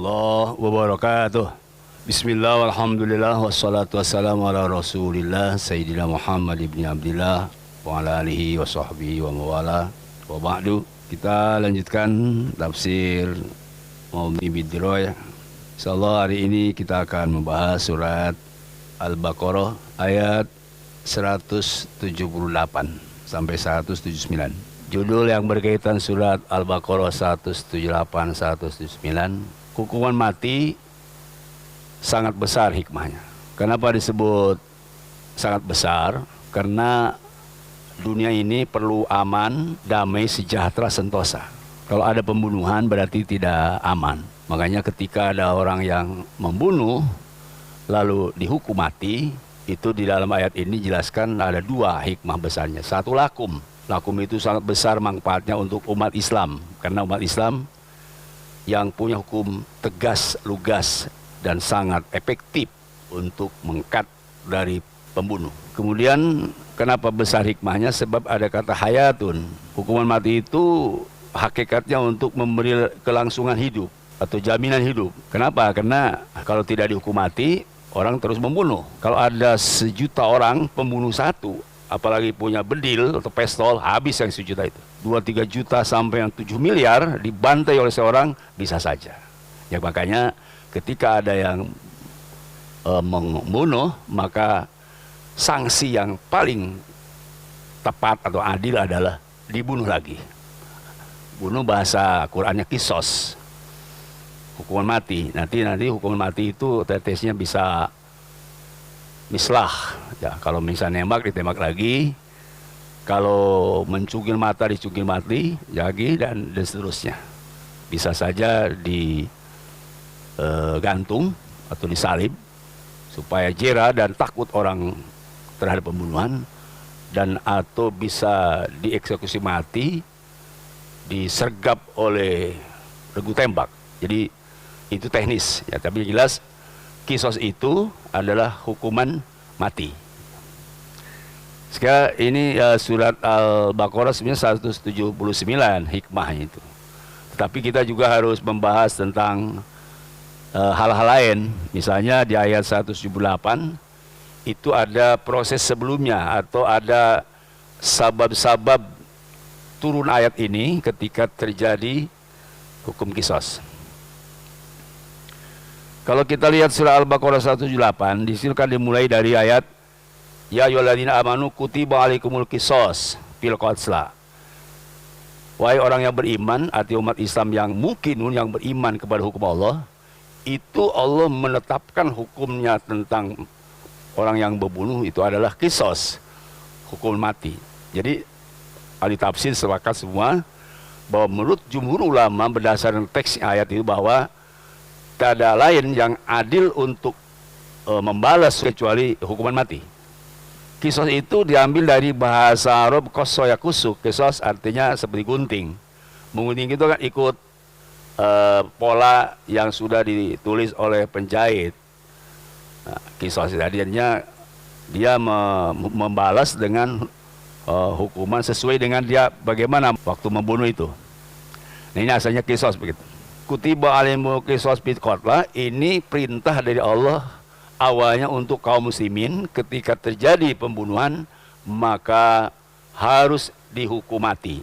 warahmatullahi wabarakatuh. Bismillah, walhamdulillah, wassalatu wassalamu ala rasulillah Sayyidina Muhammad ibn Abdillah wa ala alihi wa sahbihi wa mawala wa ba'du. Kita lanjutkan tafsir Maumi Bidroy. InsyaAllah hari ini kita akan membahas surat Al-Baqarah ayat 178 sampai 179. Judul yang berkaitan surat Al-Baqarah 178, 179, hukuman mati sangat besar hikmahnya. Kenapa disebut sangat besar? Karena dunia ini perlu aman, damai, sejahtera, sentosa. Kalau ada pembunuhan berarti tidak aman. Makanya ketika ada orang yang membunuh lalu dihukum mati, itu di dalam ayat ini jelaskan ada dua hikmah besarnya. Satu, lakum. Lakum itu sangat besar manfaatnya untuk umat Islam. Karena umat Islam yang punya hukum tegas, lugas, dan sangat efektif untuk mengkat dari pembunuh. Kemudian kenapa besar hikmahnya? Sebab ada kata hayatun. Hukuman mati itu hakikatnya untuk memberi kelangsungan hidup atau jaminan hidup. Kenapa? Karena kalau tidak dihukum mati, orang terus membunuh. Kalau ada 1 juta orang, pembunuh 1, apalagi punya bedil atau pistol, habis yang 1 juta itu. 2-3 juta sampai yang 7 miliar dibantai oleh seorang, bisa saja. Ya makanya ketika ada yang membunuh, maka sanksi yang paling tepat atau adil adalah dibunuh lagi. Bunuh bahasa Qur'annya kisos, hukuman mati. Nanti hukuman mati itu tetesnya bisa mislah. Ya, kalau misalnya nembak, ditembak lagi. Kalau mencungkil mata, dicungkil mati lagi, dan seterusnya. Bisa saja digantung atau disalib supaya jera dan takut orang terhadap pembunuhan, dan atau bisa dieksekusi mati, disergap oleh regu tembak. Jadi itu teknis ya, tapi jelas kisos itu adalah hukuman mati. Sekarang ini surat Al-Baqarah sebenarnya 179 hikmahnya itu. Tetapi kita juga harus membahas tentang hal-hal lain. Misalnya di ayat 178 itu ada proses sebelumnya atau ada sabab-sabab turun ayat ini ketika terjadi hukum kisos. Kalau kita lihat surah Al-Baqarah 178, di situ kan dimulai dari ayat ya ayyuhalladzina amanu kutiba alaikumul qisas fil qatla. Wahai orang yang beriman, arti umat Islam yang mungkin yang beriman kepada hukum Allah, itu Allah menetapkan hukumnya tentang orang yang berbunuh itu adalah qisas, hukum mati. Jadi ahli tafsir sepakat semua bahwa menurut jumhur ulama berdasarkan teks ayat itu bahwa tak ada lain yang adil untuk membalas kecuali hukuman mati. Kisos itu diambil dari bahasa Arab kosoya kusuk. Kisos artinya seperti gunting. Menggunting itu kan ikut pola yang sudah ditulis oleh penjahit. Nah, kisos artinya dia membalas dengan hukuman sesuai dengan dia bagaimana waktu membunuh itu. Nah, ini asalnya kisos begitu. Kutiba alimul qisas bil qatla, ini perintah dari Allah awalnya untuk kaum muslimin ketika terjadi pembunuhan maka harus dihukum mati.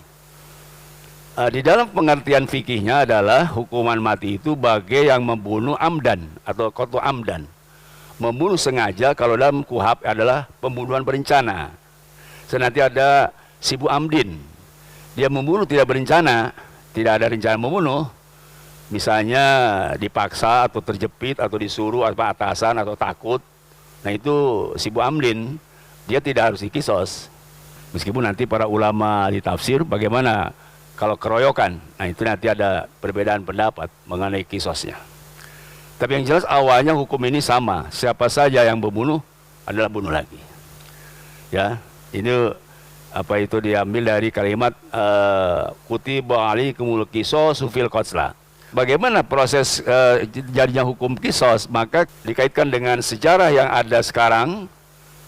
Di dalam pengertian fikihnya adalah hukuman mati itu bagi yang membunuh amdan atau qatlu amdan. Membunuh sengaja kalau dalam kuhab adalah pembunuhan berencana. Nanti ada sibu amdin. Dia membunuh tidak berencana, tidak ada rencana membunuh. Misalnya dipaksa atau terjepit atau disuruh atau atasan atau takut. Nah itu sibu amdin, dia tidak harus dikisos. Meskipun nanti para ulama di tafsir bagaimana kalau keroyokan. Nah itu nanti ada perbedaan pendapat mengenai kisosnya. Tapi yang jelas awalnya hukum ini sama. Siapa saja yang membunuh adalah bunuh lagi. Ya, ini apa itu diambil dari kalimat kutiba alaikumul qisasu fil qatla. Bagaimana proses jadinya hukum kisos? Maka dikaitkan dengan sejarah yang ada sekarang,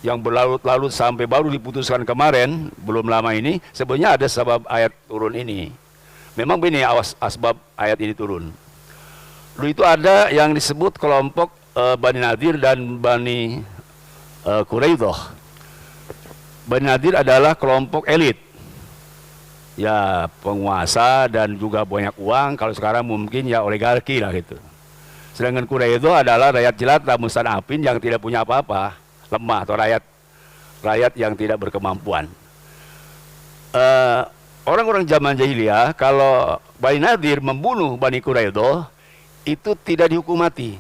yang berlarut-larut sampai baru diputuskan kemarin, belum lama ini. Sebenarnya ada sebab ayat turun ini. Memang begini asbab ayat ini turun. Dulu itu ada yang disebut kelompok Bani Nadir dan Bani Quraidah. Bani Nadir adalah kelompok elit, ya penguasa dan juga banyak uang. Kalau sekarang mungkin ya oligarki lah gitu. Sedangkan Quraidah adalah rakyat jelata mustadafin yang tidak punya apa-apa, lemah, atau rakyat yang tidak berkemampuan. Orang-orang zaman jahiliyah, kalau Bani Nadir membunuh Bani Quraidah, itu tidak dihukum mati.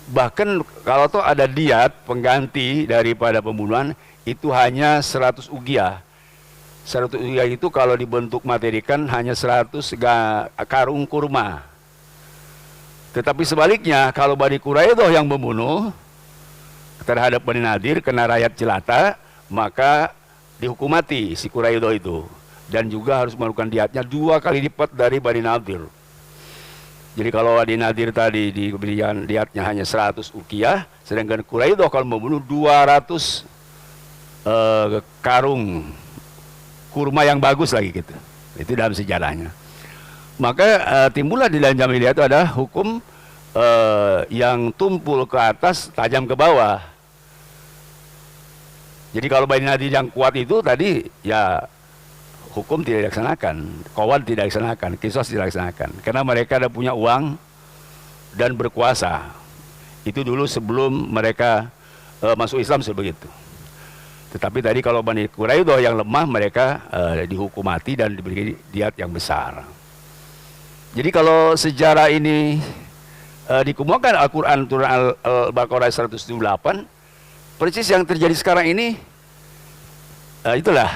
Bahkan kalau toh ada diat pengganti daripada pembunuhan, itu hanya 100 uqiyah. 100 uqiyah itu kalau dibentuk materikan hanya 100 karung kurma. Tetapi sebaliknya, kalau Bani Quraidah yang membunuh terhadap Bani Nadir kena rakyat jelata, maka dihukum mati si Quraidah itu. Dan juga harus melakukan diatnya 2 kali lipat dari Bani Nadir. Jadi kalau Bani Nadir tadi diberikan diatnya hanya 100 uqiyah, sedangkan Quraidah kalau membunuh 200 karung kurma yang bagus lagi gitu. Itu dalam sejarahnya. Maka timbullah di dalam jahiliyah itu ada hukum yang tumpul ke atas, tajam ke bawah. Jadi kalau Bani Nadir yang kuat itu tadi ya hukum tidak dilaksanakan, qawan tidak dilaksanakan, qisas tidak dilaksanakan, karena mereka ada punya uang dan berkuasa. Itu dulu sebelum mereka masuk Islam seperti itu. Tetapi tadi kalau Bani Quraidah yang lemah, mereka dihukum mati dan diberi diat yang besar. Jadi kalau sejarah ini dikumpulkan Al-Quran turun Al-Baqarah 178, persis yang terjadi sekarang ini itulah.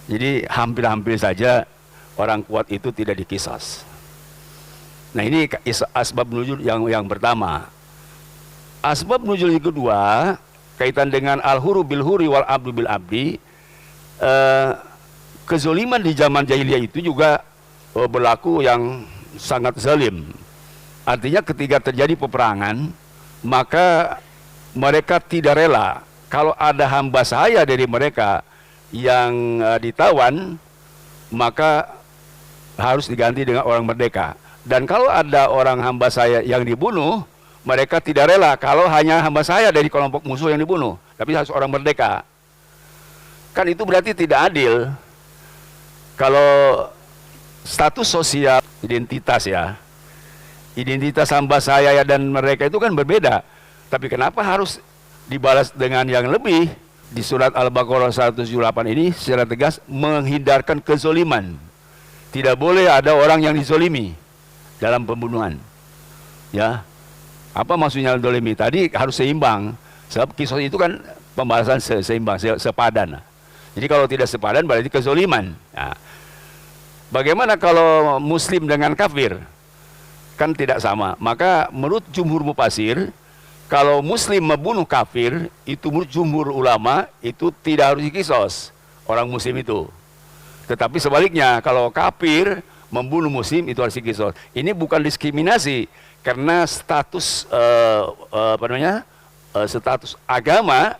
Jadi hampir-hampir saja orang kuat itu tidak dikisas. Nah ini asbab nuzul yang pertama. Asbab nuzul yang kedua, kaitan dengan al-huru bil huri wal abdu bil abdi. Kezoliman di zaman jahiliyah itu juga berlaku yang sangat zalim. Artinya ketika terjadi peperangan, maka mereka tidak rela kalau ada hamba sahaya dari mereka yang ditawan, maka harus diganti dengan orang merdeka. Dan kalau ada orang hamba saya yang dibunuh, mereka tidak rela kalau hanya hamba saya dari kelompok musuh yang dibunuh, tapi harus orang merdeka. Kan itu berarti tidak adil. Kalau status sosial, identitas ya, identitas hamba saya dan mereka itu kan berbeda. Tapi kenapa harus dibalas dengan yang lebih? Di surat Al-Baqarah 178 ini secara tegas menghindarkan kezoliman. Tidak boleh ada orang yang dizolimi dalam pembunuhan. Ya, apa maksudnya dolimi? Tadi harus seimbang. Sebab kisos itu kan pembalasan seimbang, sepadan. Jadi kalau tidak sepadan berarti kezoliman. Nah, bagaimana kalau muslim dengan kafir? Kan tidak sama. Maka menurut jumhur mufasir, kalau muslim membunuh kafir, itu menurut jumhur ulama itu tidak harus dikisos orang muslim itu. Tetapi sebaliknya, kalau kafir membunuh muslim itu harus dikisos. Ini bukan diskriminasi, karena status status agama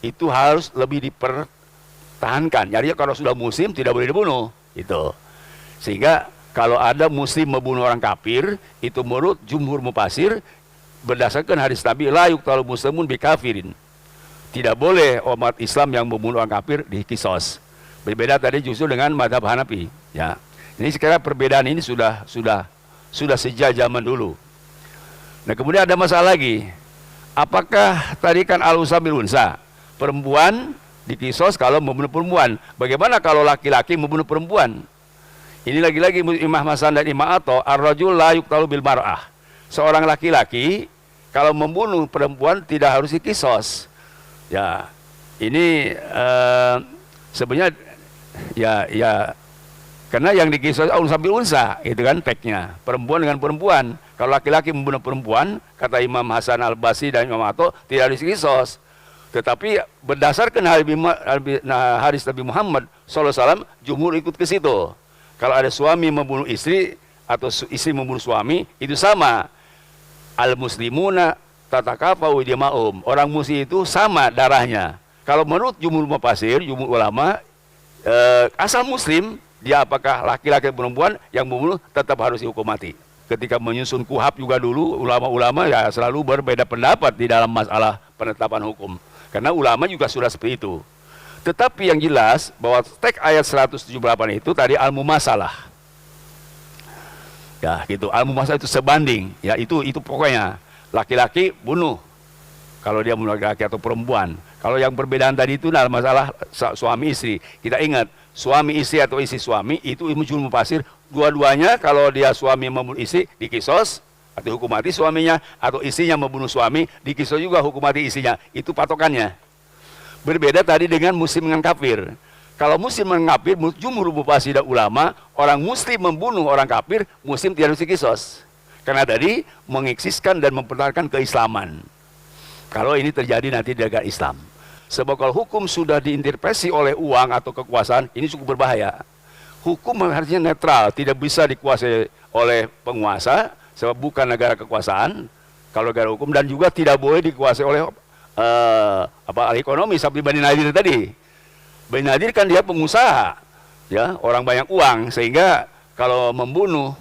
itu harus lebih dipertahankan. Jadi kalau sudah muslim tidak boleh dibunuh, itu. Sehingga kalau ada muslim membunuh orang kafir, itu menurut jumhur mufasir berdasarkan hadis Nabi, la yuqtalu muslimun bi kafirin. Tidak boleh umat Islam yang membunuh orang kafir dikisos. Berbeda tadi justru dengan mazhab Hanafi, ya. Ini sekarang perbedaan ini sudah sejak zaman dulu. Nah, kemudian ada masalah lagi. Apakah tadi kan al-unsa bil unsa, perempuan dikisos kalau membunuh perempuan? Bagaimana kalau laki-laki membunuh perempuan? Ini lagi-lagi Imam Hasan dan Imam Atha, ar-rajul la yuqtalu bil mar'ah. Seorang laki-laki kalau membunuh perempuan tidak harus dikisos. Ya, ini sebenarnya ya karena yang dikisos unsa bil unsa, itu kan teksnya, perempuan dengan perempuan. Kalau laki-laki membunuh perempuan, kata Imam Hasan Al-Basri dan Imam Atha, tidak harus dikisos. Tetapi berdasarkan hadis Nabi Muhammad SAW, jumhur ikut ke situ. Kalau ada suami membunuh istri atau istri membunuh suami, itu sama. Al-muslimuna tatakafau dima'um. Orang muslim itu sama darahnya. Kalau menurut jumhur mufasir, jumhur ulama, asal muslim, dia apakah laki-laki atau perempuan yang membunuh tetap harus dihukum mati. ketika menyusun KUHAP juga dulu ulama-ulama ya selalu berbeda pendapat di dalam masalah penetapan hukum. Karena ulama juga sudah seperti itu. Tetapi yang jelas bahwa teks ayat 178 itu tadi al-mumasalah. Ya, gitu. Al-mumasalah itu sebanding. Ya, itu pokoknya laki-laki bunuh kalau dia bunuh laki-laki atau perempuan. Kalau yang perbedaan tadi itu adalah masalah suami istri. Kita ingat, suami istri atau istri suami itu jumhur mufasir dua-duanya kalau dia suami membunuh istri dikisos atau hukum mati suaminya, atau istrinya membunuh suami dikisos juga hukum mati istrinya. Itu patokannya. Berbeda tadi dengan muslim dengan kafir. Kalau muslim dengan kafir, jumhur mufasir dan ulama, orang muslim membunuh orang kafir, muslim tidak harus dikisos. Karena tadi mengeksiskan dan mempertahankan keislaman. Kalau ini terjadi nanti di negara Islam. Sebab kalau hukum sudah diintervensi oleh uang atau kekuasaan, ini cukup berbahaya. Hukum harusnya netral, tidak bisa dikuasai oleh penguasa, sebab bukan negara kekuasaan, kalau negara hukum, dan juga tidak boleh dikuasai oleh ahli ekonomi, seperti Bani Nadir tadi. Bani Nadir kan dia pengusaha, ya, orang banyak uang, sehingga kalau membunuh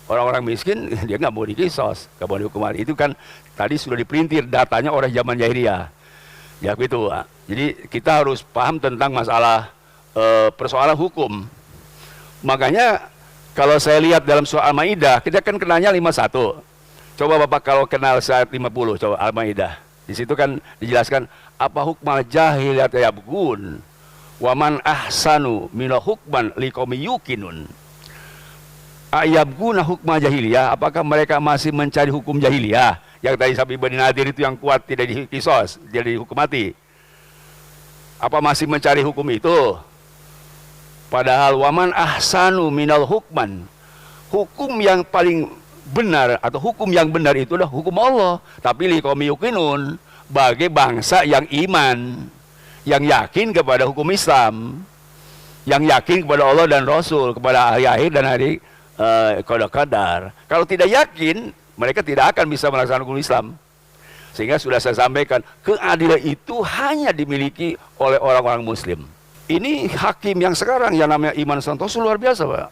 orang-orang miskin, dia nggak boleh dikisos, nggak boleh dihukum mati. Itu kan tadi sudah dipelintir datanya orang zaman jahiliyah. Ya begitu. Jadi kita harus paham tentang masalah persoalan hukum. Makanya kalau saya lihat dalam surah Al-Maidah, kita kan kenalnya 51. Coba Bapak kalau kenal ayat 50, coba Al-Maidah. Di situ kan dijelaskan apa hukmal jahiliyat yabghun wa man ahsanu minal hukman liqaumin yuqinun. Ayabghuna hukma jahiliyah, apakah mereka masih mencari hukum jahiliyah? Yang tadi Sabi Bani Nadir itu yang kuat tidak dikisos, jadi hukum mati. Apa masih mencari hukum itu? Padahal waman ahsanu minal hukman, hukum yang paling benar atau hukum yang benar itu adalah hukum Allah. Tapi liqaumin yuqinun, bagi bangsa yang iman, yang yakin kepada hukum Islam, yang yakin kepada Allah dan Rasul, kepada hari akhir dan hari qadar. Kalau tidak yakin, mereka tidak akan bisa melaksanakan hukum Islam. Sehingga sudah saya sampaikan, keadilan itu hanya dimiliki oleh orang-orang muslim. Ini hakim yang sekarang yang namanya Iman Santoso luar biasa, Pak.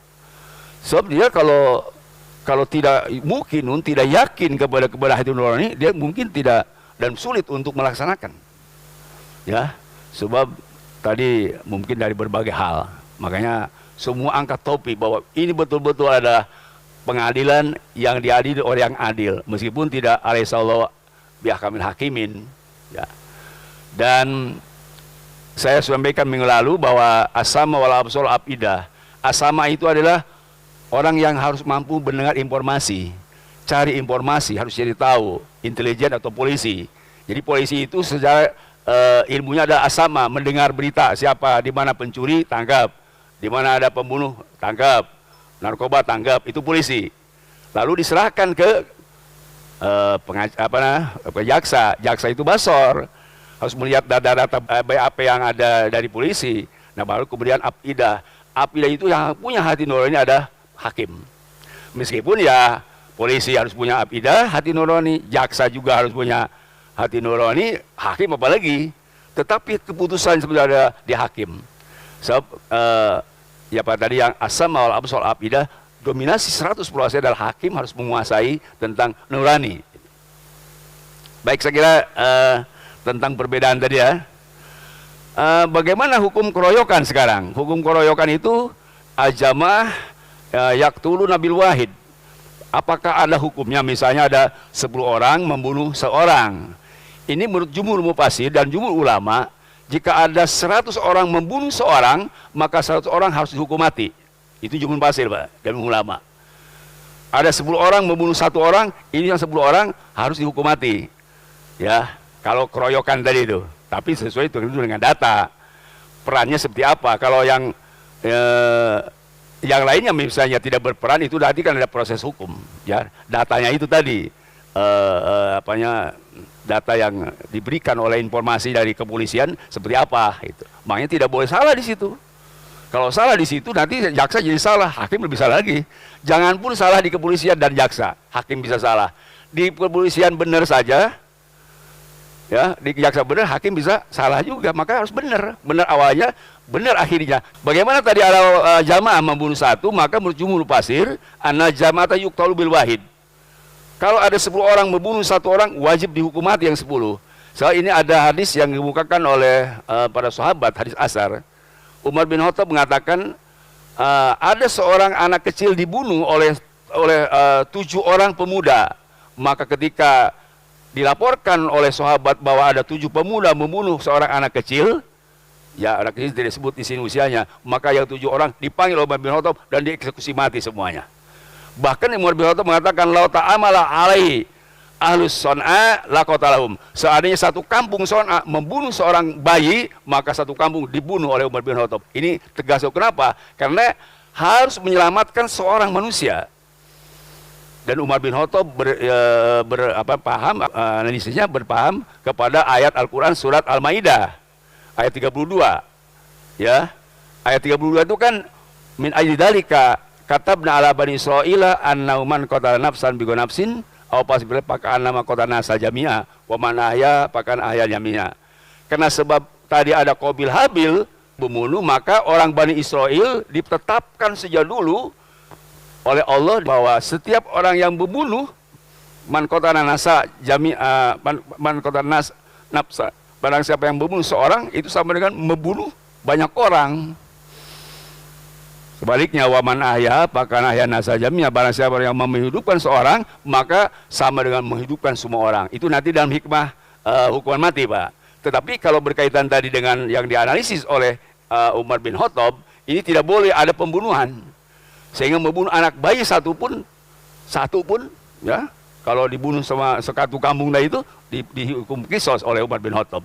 Sebab dia kalau tidak mungkin, tidak yakin kepada hati nurani, dia mungkin tidak dan sulit untuk melaksanakan. Ya, sebab tadi mungkin dari berbagai hal. Makanya semua angkat topi bahwa ini betul-betul ada pengadilan yang diadili oleh yang adil, meskipun tidak alaihissallahu biahkamil hakimin, ya. Dan saya sampaikan minggu lalu bahwa asama wal absol afidah. Asama itu adalah orang yang harus mampu mendengar informasi, cari informasi, harus jadi tahu, intelijen atau polisi. Jadi polisi itu secara ilmunya ada asama, mendengar berita, siapa, di mana pencuri, tangkap. Di mana ada pembunuh, tangkap. Narkoba, tangkap. Itu polisi. Lalu diserahkan ke jaksa. Jaksa itu basor. Harus melihat data-data BAP yang ada dari polisi. Nah baru kemudian afidah. Afidah itu yang punya hati nurani ada hakim. Meskipun ya polisi harus punya afidah, hati nurani. Jaksa juga harus punya hati nurani. Hakim apalagi. Tetapi keputusan sebenarnya di hakim. Sebab ya pada tadi yang asam wal absol afidah, dominasi 100% adalah hakim harus menguasai tentang nurani. Baik, saya kira tentang perbedaan tadi ya. Bagaimana hukum keroyokan sekarang? Hukum keroyokan itu ajamah yaktulu nabil wahid. Apakah ada hukumnya? Misalnya ada 10 orang membunuh seorang. Ini menurut jumhur mufasir dan jumhur ulama, jika ada 100 orang membunuh seorang, maka 100 orang harus dihukum mati. Itu jumhur mufasir, Pak, dan ulama. Ada 10 orang membunuh 1 orang, ini yang 10 orang harus dihukum mati. Ya, kalau keroyokan tadi itu. Tapi sesuai dengan data. Perannya seperti apa? Kalau yang lainnya misalnya tidak berperan, itu nanti kan ada proses hukum. Ya, datanya itu tadi. Data yang diberikan oleh informasi dari kepolisian seperti apa itu. Makanya tidak boleh salah di situ. Kalau salah di situ nanti jaksa jadi salah, hakim lebih salah lagi. Jangan pun salah di kepolisian dan jaksa, hakim bisa salah. Di kepolisian benar saja, Ya, di jaksa benar, hakim bisa salah juga, maka harus benar. Benar awalnya, benar akhirnya. Bagaimana tadi ada jamaah membunuh satu, maka menurut jumhur pasir, anna jama'ata yuqtalu bil wahid. Kalau ada 10 orang membunuh satu orang, wajib dihukum mati yang 10. Soal ini ada hadis yang dimukakan oleh para sahabat, hadis asar. Umar bin Khattab mengatakan, ada seorang anak kecil dibunuh oleh 7 orang pemuda. Maka ketika dilaporkan oleh sahabat bahwa ada 7 pemuda membunuh seorang anak kecil, ya anak kecil tidak disebut di sini usianya, maka yang 7 orang dipanggil oleh Umar bin Khattab dan dieksekusi mati semuanya. Bahkan Umar bin Khattab mengatakan, lau ta'amala alaihi ahlus son'a lakotalahum. Seandainya satu kampung Son'a membunuh seorang bayi, maka satu kampung dibunuh oleh Umar bin Khattab. Ini tegas. Kenapa? Karena harus menyelamatkan seorang manusia. Dan Umar bin Khattab analisisnya berpaham kepada ayat Al-Quran surat Al-Maidah ayat 32. Ya, ayat 32 itu kan min ajli dzalika katabna ala bani Israila annahu man qatala nafsan bi nafsin aw fasbil pakaan nama qatana sajamia wa man ahya pakan ahya yamina. Karena sebab tadi ada Qabil Habil membunuh, maka orang Bani Israel ditetapkan sejak dulu oleh Allah bahwa setiap orang yang membunuh man qatana nasa jami'a man qatana nafsa, barang siapa yang membunuh seorang itu sama dengan membunuh banyak orang. Sebaliknya waman ahya pakan ahya nasa jami'a, barang siapa yang menghidupkan seorang maka sama dengan menghidupkan semua orang. Itu nanti dalam hikmah hukuman mati, Pak. Tetapi kalau berkaitan tadi dengan yang dianalisis oleh Umar bin Khattab, ini tidak boleh ada pembunuhan. Sehingga membunuh anak bayi satu pun, ya, kalau dibunuh sama sekatu kampung itu dihukum kisos oleh Umar bin Khattab.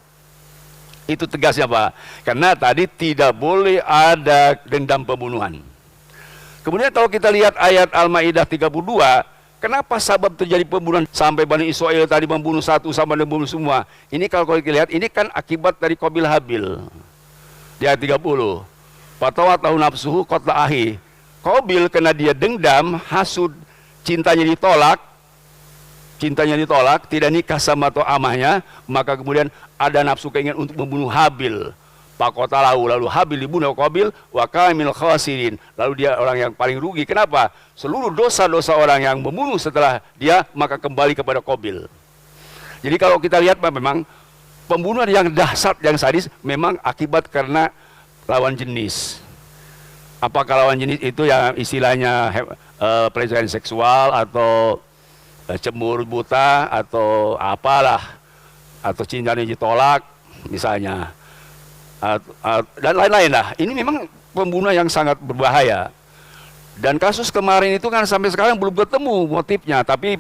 Itu tegasnya, Pak. Karena tadi tidak boleh ada dendam pembunuhan. Kemudian kalau kita lihat ayat Al-Maidah 32, kenapa sabab terjadi pembunuhan sampai Bani Israel tadi membunuh satu sama membunuh semua? Ini kalau kita lihat, ini kan akibat dari Qabil Habil. Di ayat 30. Fatawa tahu nafsuhu qatla ahi. Qabil karena dia dendam, hasud, cintanya ditolak, tidak nikah sama amahnya, maka kemudian ada nafsu keinginan untuk membunuh Habil. Pakotalahu, lalu Habil dibunuh Qabil, wa kamil khasirin. Lalu dia orang yang paling rugi. Kenapa? Seluruh dosa-dosa orang yang membunuh setelah dia maka kembali kepada Qabil. Jadi kalau kita lihat memang pembunuhan yang dahsyat, yang sadis memang akibat karena lawan jenis. Apakah lawan jenis itu yang istilahnya pelecehan seksual atau cemburu buta atau apalah, atau cintanya ditolak misalnya, dan lain-lain lah. Ini memang pembunuhan yang sangat berbahaya. Dan kasus kemarin itu kan sampai sekarang belum ketemu motifnya, tapi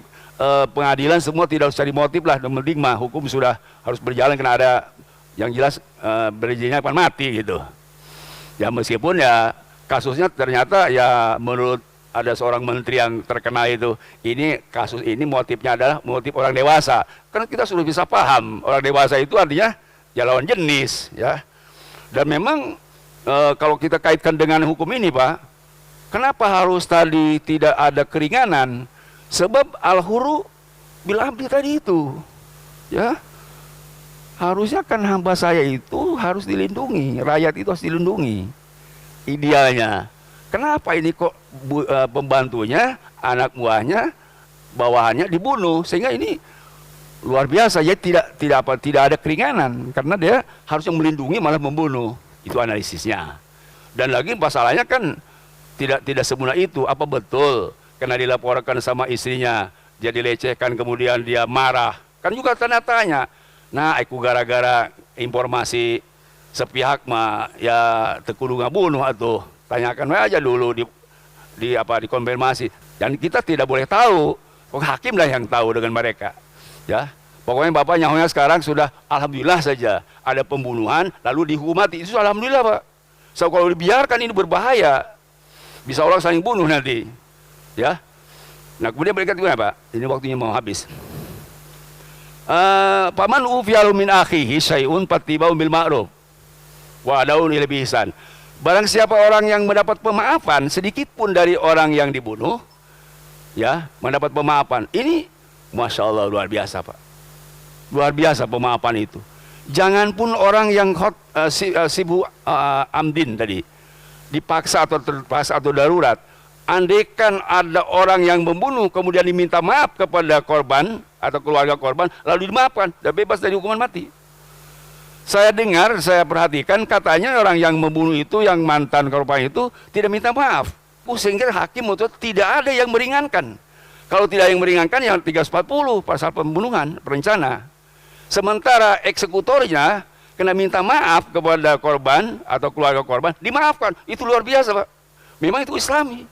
pengadilan semua tidak harus cari motif lah, dan penting mah hukum sudah harus berjalan karena ada yang jelas berijinnya akan mati gitu. Ya meskipun ya kasusnya ternyata ya menurut ada seorang menteri yang terkenal itu, ini kasus ini motifnya adalah motif orang dewasa. Kan kita sudah bisa paham orang dewasa itu artinya ya lawan jenis, ya. Dan memang kalau kita kaitkan dengan hukum ini, Pak, kenapa harus tadi tidak ada keringanan? Sebab al-huru bil abdi tadi itu, ya. Harusnya kan hamba saya itu harus dilindungi, rakyat itu harus dilindungi. Idealnya. Kenapa ini kok pembantunya, anak buahnya, bawahannya dibunuh? Sehingga ini luar biasa. Ya tidak ada keringanan karena dia harusnya melindungi malah membunuh. Itu analisisnya. Dan lagi masalahnya kan tidak semudah itu. Apa betul karena dilaporkan sama istrinya dia dilecehkan kemudian dia marah? Kan juga tanya-tanya. Nah, aku gara-gara informasi sepihak mah ya tekudu ngabunuh atuh. Tanyakan aja dulu dikonfirmasi. Dan kita tidak boleh tahu. Hakim lah yang tahu dengan mereka. Ya, pokoknya Bapak nyahonya sekarang sudah alhamdulillah saja ada pembunuhan lalu dihukum mati. Itu alhamdulillah, Pak. So kalau dibiarkan ini berbahaya. Bisa orang saling bunuh nanti. Ya. Nah, kemudian berikut gimana, Pak? Ini waktunya mau habis. Paman ufiyalu min akhihi syai'un fattiba'u bil ma'ruf wa adaun ila ihsan. Barang siapa orang yang mendapat pemaafan sedikit pun dari orang yang dibunuh, ya, mendapat pemaafan. Ini Masya Allah luar biasa, Pak. Luar biasa pemaafan itu. Jangan pun orang yang sibuk amdin tadi, dipaksa atau terpaksa atau darurat. Andaikan ada orang yang membunuh kemudian diminta maaf kepada korban atau keluarga korban, lalu dimaafkan, dan bebas dari hukuman mati. Saya dengar, saya perhatikan, katanya orang yang membunuh itu, yang mantan korban itu tidak minta maaf. Sehingga hakim itu tidak ada yang meringankan. Kalau tidak yang meringankan, yang 340 pasal pembunuhan berencana. Sementara eksekutornya kena minta maaf kepada korban atau keluarga korban, dimaafkan. Itu luar biasa, Pak. Memang itu Islami.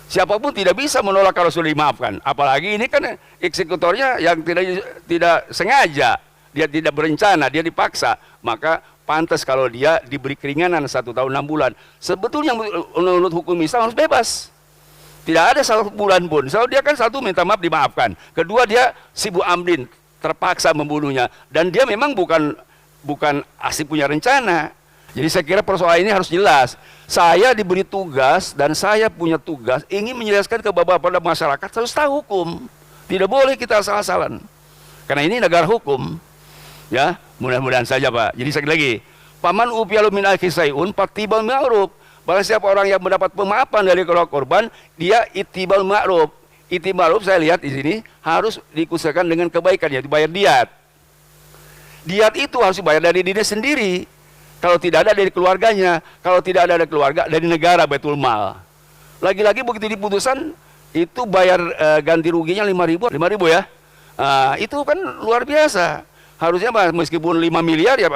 Siapapun tidak bisa menolak kalau sudah dimaafkan. Apalagi ini kan eksekutornya yang tidak sengaja, dia tidak berencana, dia dipaksa. Maka pantas kalau dia diberi keringanan 1 tahun 6 bulan. Sebetulnya menurut hukum Islam harus bebas. Tidak ada 1 bulan pun. So, dia kan satu minta maaf dimaafkan. Kedua dia sibuk amdin, terpaksa membunuhnya. Dan dia memang bukan asli punya rencana. Jadi saya kira persoalan ini harus jelas. Saya diberi tugas dan saya punya tugas ingin menjelaskan kepada masyarakat harus tahu hukum. Tidak boleh kita asal-asalan. Karena ini negara hukum. Ya, mudah-mudahan saja, Pak. Jadi sekali lagi, paman upialu min akhi sayun fattiba'ul ma'ruf. Barang siapa orang yang mendapat pemaafan dari keluarga korban, dia ittiba'ul ma'ruf. Ittiba'ul ma'ruf saya lihat di sini harus diusahakan dengan kebaikan, yaitu bayar diat. Diat itu harus dibayar dari dirinya sendiri. Kalau tidak ada dari keluarganya, kalau tidak ada dari keluarga, dari negara Baitul Mal. Lagi-lagi begitu diputusan, itu bayar ganti ruginya 5.000 ya. Itu kan luar biasa. Harusnya meskipun 5 miliar ya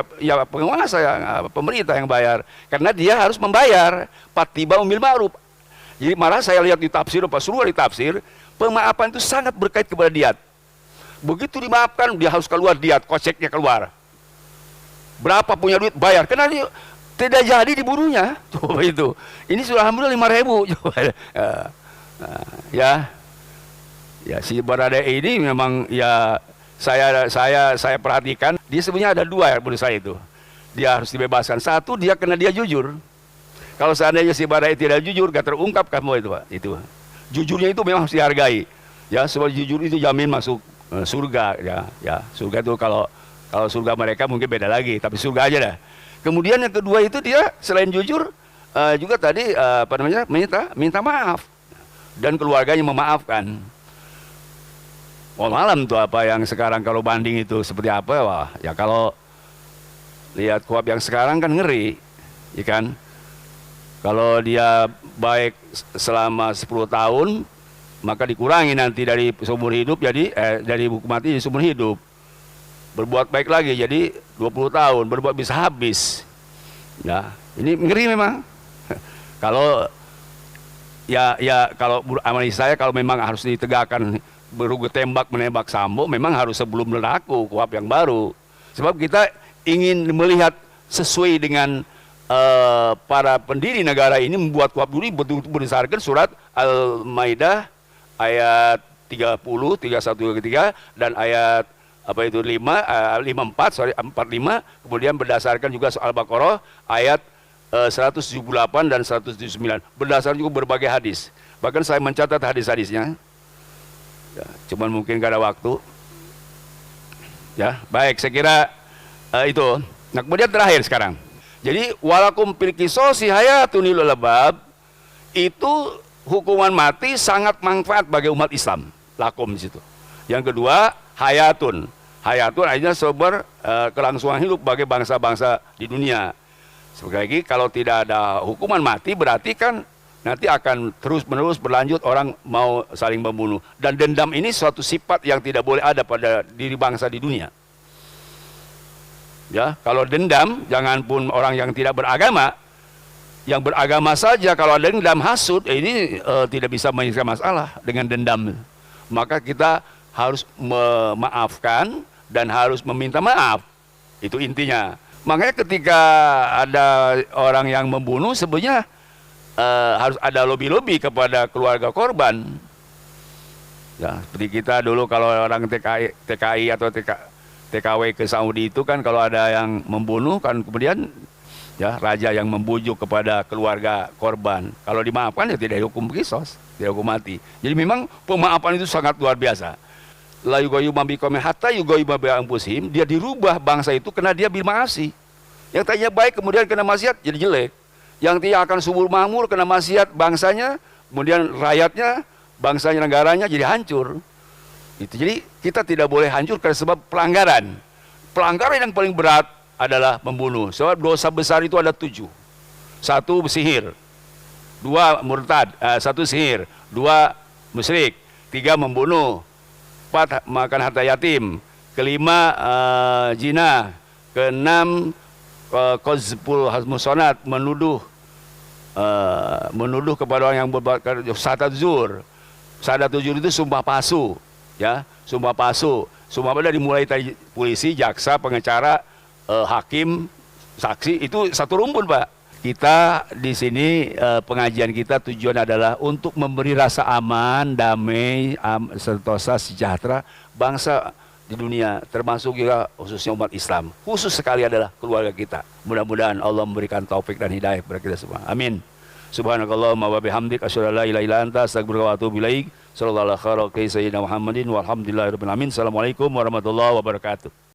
penguasa ya, pemerintah yang bayar. Karena dia harus membayar fattiba'ul ma'ruf. Jadi malah saya lihat di tafsir, Pak Surwa di tafsir, pemaafan itu sangat berkait kepada diat. Begitu dimaafkan, dia harus keluar diat, koseknya keluar. Berapa punya duit bayar, karena dia tidak jadi dibunuhnya. Coba itu. Ini sudah alhamdulillah 5.000. Coba. Ya si Barada ini memang ya saya perhatikan dia sebenarnya ada 2 ya menurut saya itu. Dia harus dibebaskan. Satu, dia karena dia jujur. Kalau seandainya si Barada tidak jujur, gak terungkap kamu itu, Pak. Itu. Jujurnya itu memang harus dihargai. Ya, sebab jujur itu jamin masuk surga ya. Surga itu kalau surga mereka mungkin beda lagi, tapi surga aja dah. Kemudian yang kedua itu dia selain jujur juga tadi minta maaf dan keluarganya memaafkan. Malam tuh apa yang sekarang kalau banding itu seperti apa, wah ya kalau lihat kuhab yang sekarang kan ngeri, ya kan? Kalau dia baik selama 10 tahun maka dikurangi nanti dari seumur hidup jadi dari hukum mati jadi seumur hidup. Berbuat baik lagi jadi 20 tahun, berbuat bisa habis. Ya, ini ngeri memang. Kalau kalau analisa saya kalau memang harus ditegakkan berugu tembak menembak Sambo, memang harus sebelum berlaku kuhab yang baru. Sebab kita ingin melihat sesuai dengan para pendiri negara ini membuat kuhab dulu betul-betul berdasarkan surat Al-Maidah ayat 30, 31, 33 dan ayat 45, kemudian berdasarkan juga soal Baqarah ayat 178 dan 179, berdasarkan juga berbagai hadis. Bahkan saya mencatat hadis-hadisnya ya, cuman mungkin gak ada waktu ya. Baik, saya kira itu. Nah kemudian terakhir sekarang, jadi walakum fil qisosi hayatun lil albab, itu hukuman mati sangat manfaat bagi umat Islam, lakum di situ. Yang kedua hayatun artinya sumber kelangsungan hidup bagi bangsa-bangsa di dunia. Sekali lagi, kalau tidak ada hukuman mati berarti kan nanti akan terus-menerus berlanjut orang mau saling membunuh. Dan dendam ini suatu sifat yang tidak boleh ada pada diri bangsa di dunia. Ya, kalau dendam, jangan pun orang yang tidak beragama, yang beragama saja kalau ada dendam hasud, ini tidak bisa menyelesaikan masalah dengan dendam. Maka kita harus memaafkan dan harus meminta maaf. Itu intinya. Makanya ketika ada orang yang membunuh, sebenarnya harus ada lobby-lobby kepada keluarga korban. Ya, seperti kita dulu kalau orang TKI atau TKW ke Saudi itu kan kalau ada yang membunuh kan kemudian ya raja yang membujuk kepada keluarga korban. Kalau dimaafkan ya tidak dihukum kisos, tidak hukum mati. Jadi memang pemaafan itu sangat luar biasa. la yughayyiru ma biqaumin hatta yughayyiru ma bi anfusihim, dia dirubah bangsa itu karena dia bil ma'asi. Yang tadinya baik kemudian kena maksiat jadi jelek. Yang dia akan subur makmur kena maksiat bangsanya, kemudian rakyatnya, bangsanya, negaranya jadi hancur. Itu jadi kita tidak boleh hancur karena sebab pelanggaran. Pelanggaran yang paling berat adalah membunuh. Sebab dosa besar itu ada 7. 1 sihir, 2 murtad, 1 sihir, 2 musyrik, 3 membunuh, 4 makan harta yatim, kelima zina, keenam qazful musonat, menuduh kepada orang yang berbuat syahadat zur. Syahadat zur itu sumpah palsu, ya, sumpah palsu. Sumpah pada dimulai dari polisi, jaksa, pengacara, hakim, saksi, itu satu rumpun, Pak. Kita di sini pengajian kita tujuan adalah untuk memberi rasa aman, damai, sentosa, sejahtera bangsa di dunia, termasuk juga khususnya umat Islam. Khusus sekali adalah keluarga kita. Mudah-mudahan Allah memberikan taufik dan hidayah kepada kita semua. Amin. Subhanakallahumma wa bihamdik asyhadu an la ilaha illa anta astaghfiruka wa atubu ilaik. Sallallahu alaihi wa sallam sayyidina Muhammadin walhamdulillahirabbil alamin. Assalamualaikum warahmatullahi wabarakatuh.